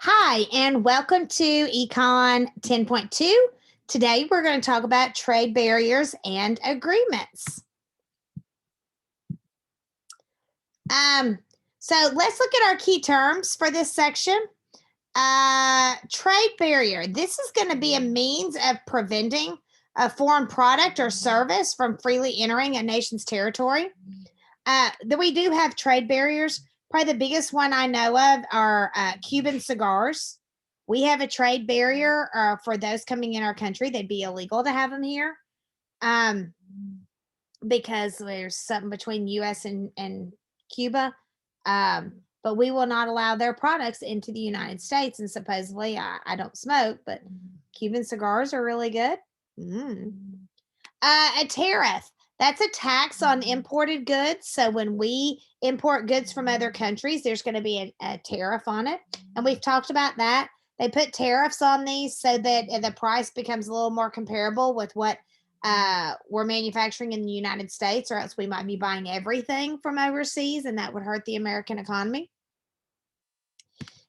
Hi, and welcome to Econ 10.2. Today, we're going to talk about trade barriers and agreements. So let's look at our key terms for this section. Trade barrier. This is going to be a means of preventing a foreign product or service from freely entering a nation's territory. We do have trade barriers. Probably the biggest one I know of are Cuban cigars. We have a trade barrier for those coming in our country. They'd be illegal to have them here because there's something between U.S. and Cuba. But we will not allow their products into the United States. And supposedly, I don't smoke, but Cuban cigars are really good. A tariff. That's a tax on imported goods. So when we import goods from other countries, there's going to be a tariff on it. And we've talked about that. They put tariffs on these so that the price becomes a little more comparable with what we're manufacturing in the United States, or else we might be buying everything from overseas, and that would hurt the American economy.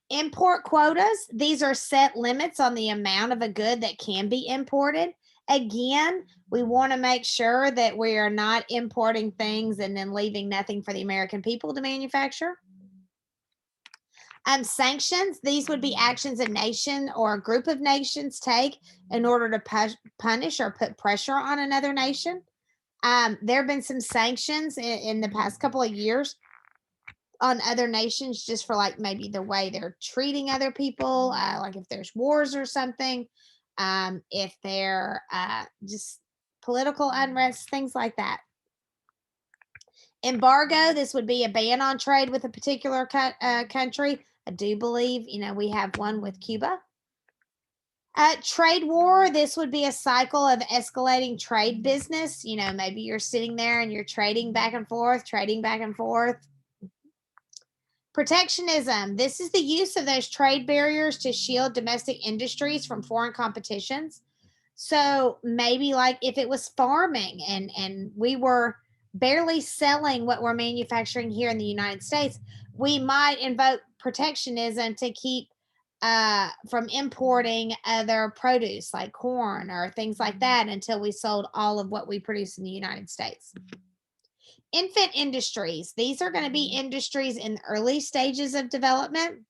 Import quotas. These are set limits on the amount of a good that can be imported. Again, we want to make sure that we are not importing things and then leaving nothing for the American people to manufacture. Sanctions. These would be actions a nation or a group of nations take in order to punish or put pressure on another nation. There have been some sanctions in the past couple of years on other nations just for like maybe the way they're treating other people, like if there's wars or something, if they're just political unrest, things like that. Embargo, this would be a ban on trade with a particular country. I do believe, we have one with Cuba. Trade war, this would be a cycle of escalating trade business. Maybe you're sitting there and you're trading back and forth. Protectionism. This is the use of those trade barriers to shield domestic industries from foreign competitions. So maybe like if it was farming and we were barely selling what we're manufacturing here in the United States, we might invoke protectionism to keep from importing other produce like corn or things like that until we sold all of what we produce in the United States. Infant industries. These are going to be industries in the early stages of development.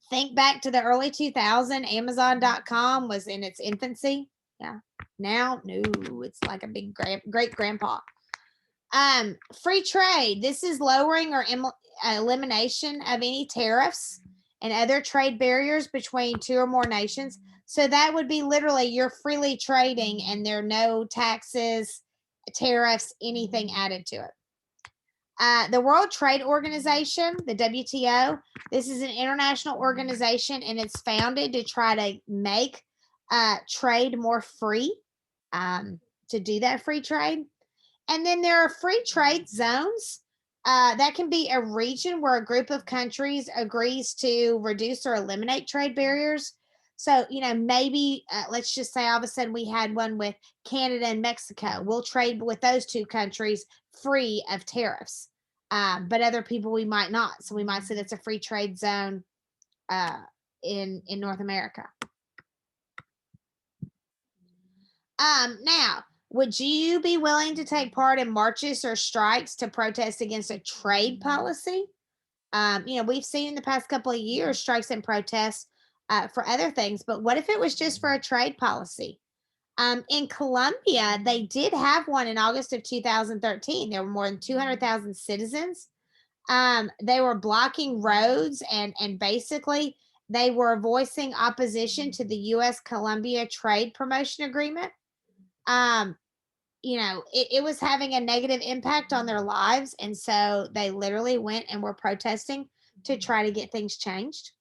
Think back to the early 2000s. Amazon.com was in its infancy. Yeah. Now, no, it's like a big great grandpa. Free trade. This is lowering or elimination of any tariffs and other trade barriers between two or more nations. So that would be literally you're freely trading and there are no taxes, tariffs, anything added to it. The World Trade Organization, the WTO, this is an international organization and it's founded to try to make trade more free, to do that free trade. And then there are free trade zones. That can be a region where a group of countries agrees to reduce or eliminate trade barriers. So, maybe let's just say all of a sudden we had one with Canada and Mexico. We'll trade with those two countries free of tariffs. But other people we might not. So we might say that's a free trade zone in North America. Now, would you be willing to take part in marches or strikes to protest against a trade policy? We've seen in the past couple of years strikes and protests for other things, but what if it was just for a trade policy? In Colombia, they did have one in August of 2013. There were more than 200,000 citizens. They were blocking roads and basically they were voicing opposition to the U.S. Colombia Trade Promotion Agreement. It was having a negative impact on their lives. And so they literally went and were protesting to try to get things changed.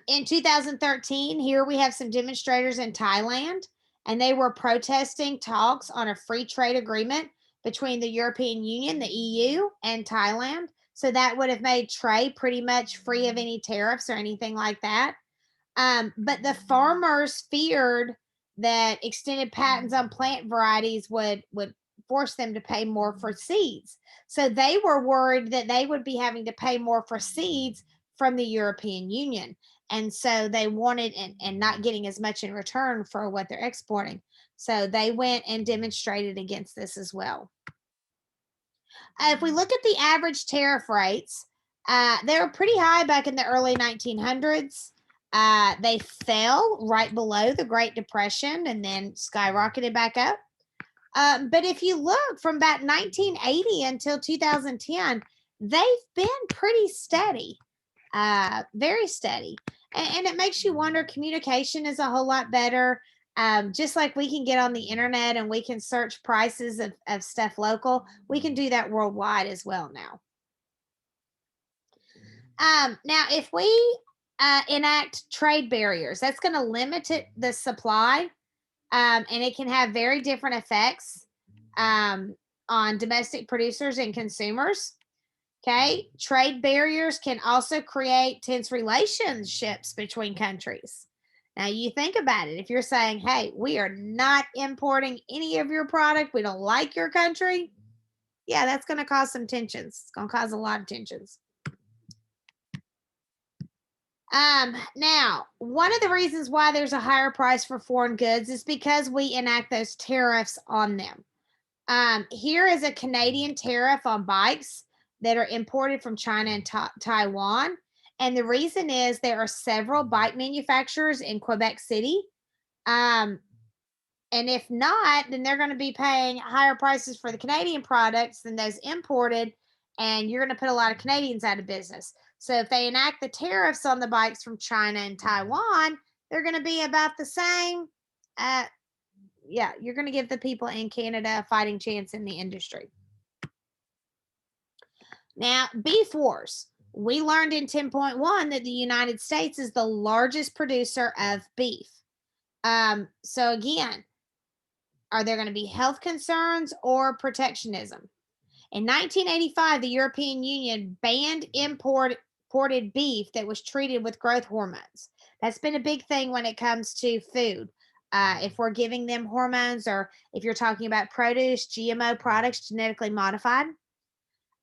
In 2013, here we have some demonstrators in Thailand, and they were protesting talks on a free trade agreement between the European Union, the EU, and Thailand. So that would have made trade pretty much free of any tariffs or anything like that. But the farmers feared that extended patents on plant varieties would force them to pay more for seeds. So they were worried that they would be having to pay more for seeds from the European Union. And so they wanted and not getting as much in return for what they're exporting. So they went and demonstrated against this as well. If we look at the average tariff rates, they were pretty high back in the early 1900s. They fell right below the Great Depression and then skyrocketed back up. But if you look from about 1980 until 2010, they've been pretty steady, very steady. And it makes you wonder, communication is a whole lot better. Just like we can get on the internet and we can search prices of stuff local, we can do that worldwide as well now. Now, if we enact trade barriers, that's going to limit the supply, and it can have very different effects on domestic producers and consumers. Okay. Trade barriers can also create tense relationships between countries. Now, you think about it. If you're saying, hey, we are not importing any of your product, we don't like your country, yeah, that's going to cause some tensions. It's going to cause a lot of tensions. Now, one of the reasons why there's a higher price for foreign goods is because we enact those tariffs on them. Here is a Canadian tariff on bikes that are imported from China and Taiwan. And the reason is there are several bike manufacturers in Quebec City. And if not, then they're going to be paying higher prices for the Canadian products than those imported. And you're going to put a lot of Canadians out of business. So if they enact the tariffs on the bikes from China and Taiwan, they're going to be about the same. Yeah, you're going to give the people in Canada a fighting chance in the industry. Now, beef wars. We learned in 10.1 that the United States is the largest producer of beef. So again, are there going to be health concerns or protectionism? In 1985, the European Union banned imported beef that was treated with growth hormones. That's been a big thing when it comes to food. If we're giving them hormones, or if you're talking about produce, GMO products, genetically modified.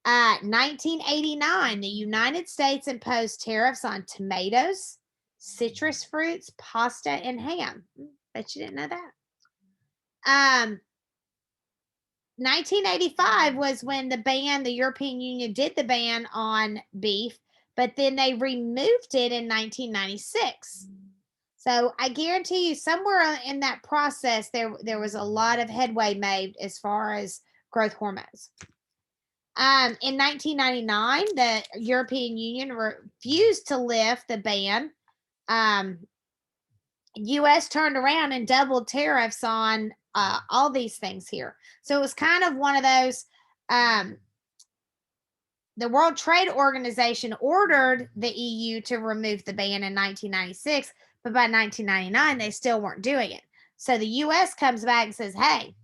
1989, the United States imposed tariffs on tomatoes, citrus fruits, pasta, and ham. Bet you didn't know that. 1985 was when the European Union did the ban on beef, but then they removed it in 1996. So I guarantee you, somewhere in that process, there was a lot of headway made as far as growth hormones. In 1999, the European Union refused to lift the ban. U.S. turned around and doubled tariffs on all these things here. So it was kind of one of those. The World Trade Organization ordered the EU to remove the ban in 1996, but by 1999, they still weren't doing it. So the U.S. comes back and says, hey,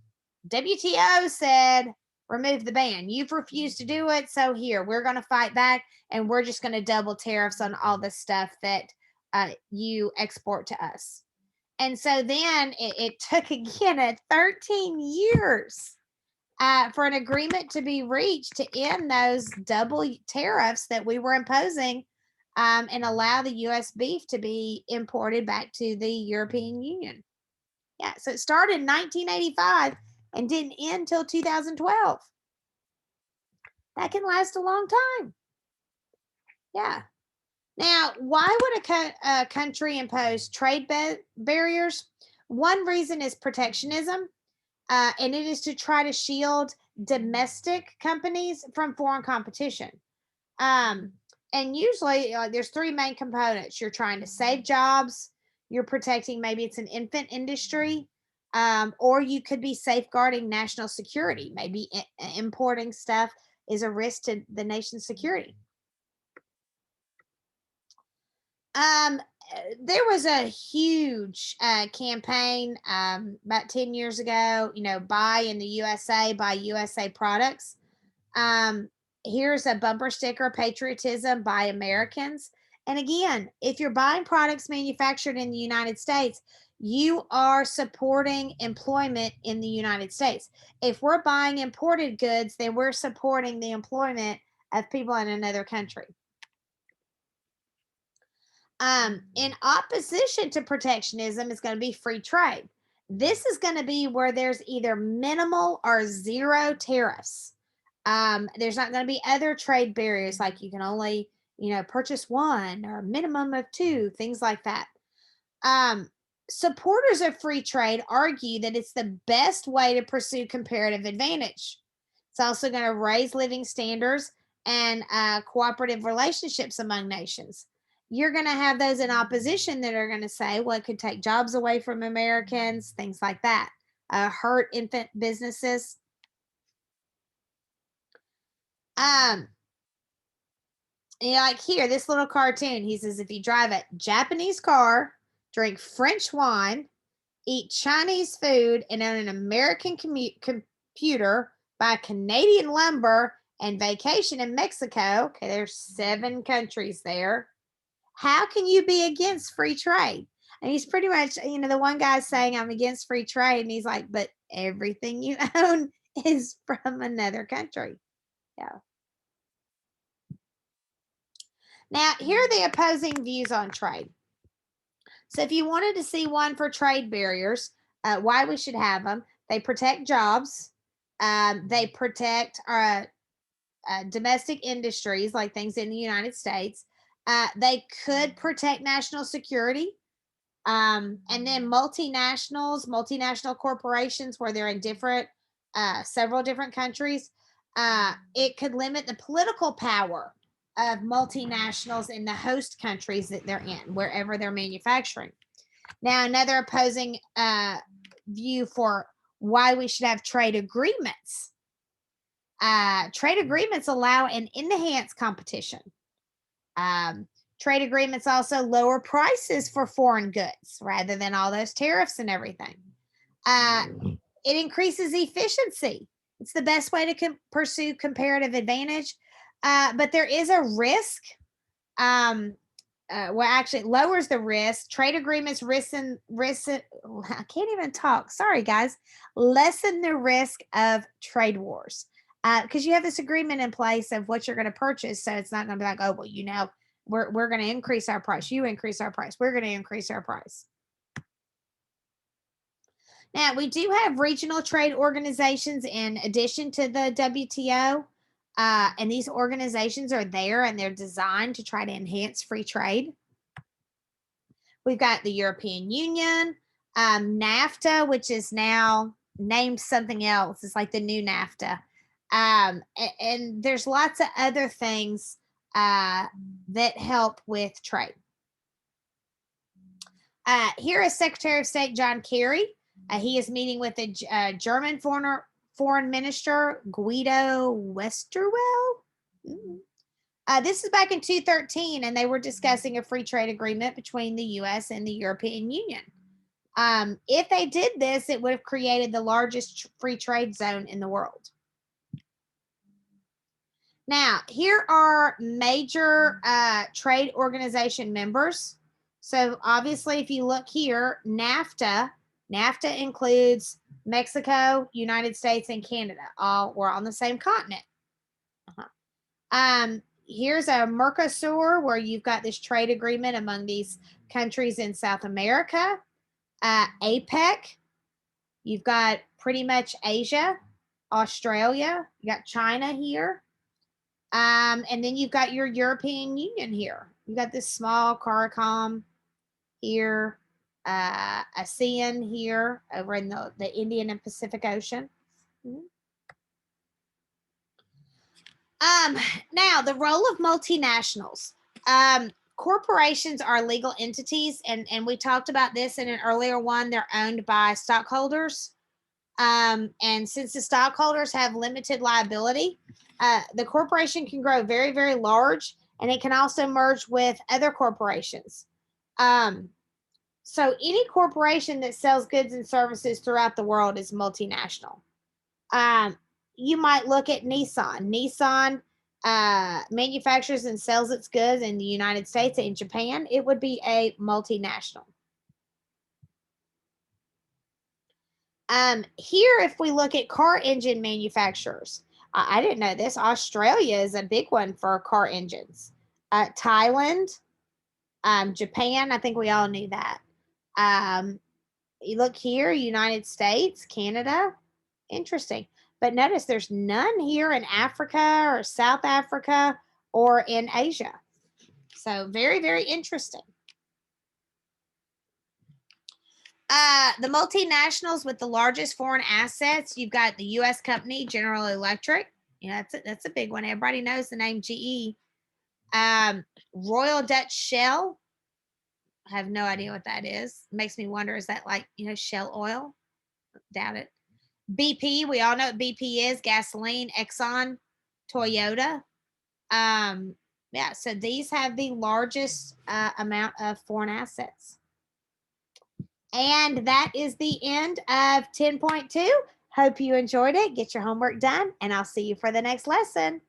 WTO said remove the ban. You've refused to do it. So here, we're going to fight back, and we're just going to double tariffs on all the stuff that you export to us. And so then it took, again, 13 years for an agreement to be reached to end those double tariffs that we were imposing, and allow the U.S. beef to be imported back to the European Union. Yeah, so it started in 1985 and didn't end until 2012. That can last a long time. Yeah. Now, why would a country impose trade barriers? One reason is protectionism, and it is to try to shield domestic companies from foreign competition. And usually there's three main components. You're trying to save jobs, you're protecting, maybe it's an infant industry, or you could be safeguarding national security. Maybe importing stuff is a risk to the nation's security. There was a huge campaign about 10 years ago, buy in the USA, buy USA products. Here's a bumper sticker, patriotism, buy Americans. And again, if you're buying products manufactured in the United States, you are supporting employment in the United States. If we're buying imported goods, then we're supporting the employment of people in another country. In opposition to protectionism is going to be free trade. This is going to be where there's either minimal or zero tariffs. There's not going to be other trade barriers like you can only, purchase one or minimum of two, things like that. Um, Supporters of free trade argue that it's the best way to pursue comparative advantage. It's also going to raise living standards and cooperative relationships among nations. You're going to have those in opposition that are going to say, well, it could take jobs away from Americans, things like that, hurt infant businesses. Um, like here, this little cartoon, he says, if you drive a Japanese car, drink French wine, eat Chinese food, and own an American computer, buy Canadian lumber, and vacation in Mexico. Okay, there's 7 countries there. How can you be against free trade? And he's pretty much, the one guy's saying, I'm against free trade. And he's like, but everything you own is from another country. Yeah. Now, here are the opposing views on trade. So, if you wanted to see one for trade barriers, why we should have them, they protect jobs, they protect our domestic industries, like things in the United States. They could protect national security. And then multinational corporations, where they're in several different countries. It could limit the political power of multinationals in the host countries that they're in, wherever they're manufacturing. Now, another opposing view for why we should have trade agreements. Trade agreements allow an enhanced competition. Trade agreements also lower prices for foreign goods rather than all those tariffs and everything. It increases efficiency. It's the best way to pursue comparative advantage. But there is a risk. Actually, it lowers the risk. Trade agreements I can't even talk. Sorry, guys. Lessen the risk of trade wars because you have this agreement in place of what you're going to purchase. So it's not going to be like, oh, well, we're going to increase our price. You increase our price. We're going to increase our price. Now, we do have regional trade organizations in addition to the WTO. And these organizations are there and they're designed to try to enhance free trade. We've got the European Union, NAFTA, which is now named something else. It's like the new NAFTA. And there's lots of other things that help with trade. Here is Secretary of State John Kerry. He is meeting with the German Foreign Minister Guido Westerwelle. This is back in 2013, and they were discussing a free trade agreement between the U.S. and the European Union. If they did this, it would have created the largest free trade zone in the world. Now, here are major trade organization members. So obviously, if you look here, NAFTA includes Mexico, United States, and Canada. We're on the same continent. Here's a Mercosur, where you've got this trade agreement among these countries in South America. APEC, you've got pretty much Asia, Australia, you got China here. And then you've got your European Union here. You got this small CARICOM here, ASEAN here over in the Indian and Pacific Ocean. Now, the role of multinationals. Corporations are legal entities, and we talked about this in an earlier one. They're owned by stockholders. And since the stockholders have limited liability, the corporation can grow very, very large, and it can also merge with other corporations. So any corporation that sells goods and services throughout the world is multinational. You might look at Nissan. Nissan manufactures and sells its goods in the United States and Japan, it would be a multinational. Here, if we look at car engine manufacturers, I didn't know this. Australia is a big one for car engines. Thailand, Japan, I think we all knew that. Um, you look here, United States, Canada, interesting. But notice there's none here in Africa or South Africa or in Asia. So very, very interesting. The multinationals with the largest foreign assets, you've got the U.S. company, General Electric. Yeah, that's a big one. Everybody knows the name GE. Royal Dutch Shell. I have no idea what that is. Makes me wonder, is that like, Shell oil? Doubt it. BP, we all know what BP is, gasoline. Exxon, Toyota. Yeah, so these have the largest amount of foreign assets. And that is the end of 10.2. Hope you enjoyed it. Get your homework done, and I'll see you for the next lesson.